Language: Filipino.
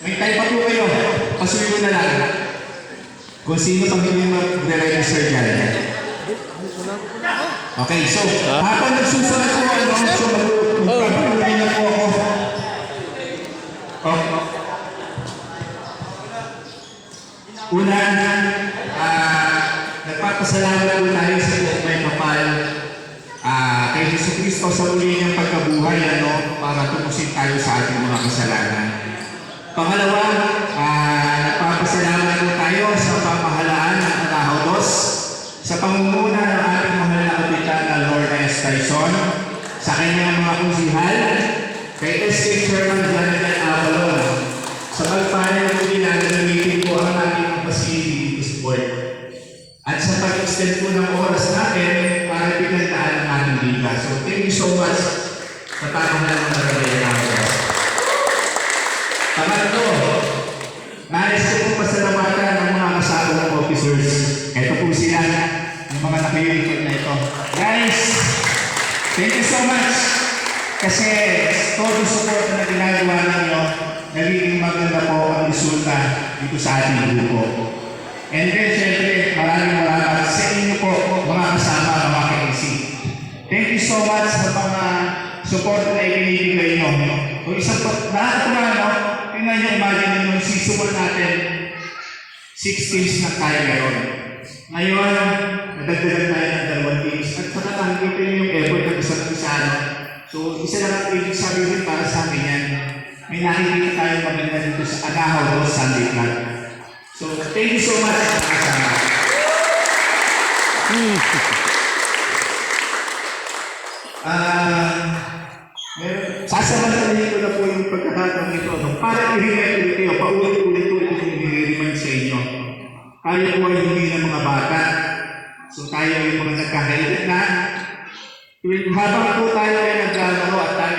May time pa po kayo. Pasuyo ko na lang. Kung sino pang hindi mag-register dyan. Okay, so, habang nagsusulat po, so magpapatuloy na po ako. Una, nagpapasalamat po tayo sa may kapal kay Jesucristo sa muli niyang pagkabuhay para tumusin tayo sa ating mga kasalanan. Pangalawa, nagpapasalamat po tayo sa pamahalaan ng Tanahaw Dos, sa pangunguna ng ating mahal na kapitan na Lord S. Tyson, sa kanyang mga konsihal, kay SK Chairman Jonathan Avalon, sa pagpanaw po nila na gamitin po ang ating facility board, at sa pag-extend po ng oras natin para pinagdaan ang ating liga. So thank you so much sa pamahalaan ng Tanahaw. Pangatlo, nais ko po pasalamatan ng mga kasama ng officers. Ito po sila, yung mga nakilipot na ito. Guys, thank you so much. Kasi todo support na ginagawa ninyo, nagiging maganda po ang resulta dito sa ating grupo. And then, syempre, maraming sa inyo po, mga kasama, mga ka-AC. Thank you so much sa mga support na ibinibigay nyo. Kung isang po, nakakatuwa, tingnan nyo, imagine nyo, sisumol natin 6 teams na tayo ngayon. Ngayon, nadagdagan tayo ng 2 teams at saka tanggapin yung effort ng isa't isa. So, isa lang ang ibig sabihin para sa amin yan. May nakikita tayo maganda dito sa Tanahaw Dos Sunday Club. So, thank you so much sa kasama. Sasamantalahin ko na po yung pagkakataon nito para i-remind kayo, paulit-ulit yung i-remind sa inyo. Tayo po ay hindi ng mga bata. So tayo yung mga nagkakailit na habang po tayo ay naglalaro at tayo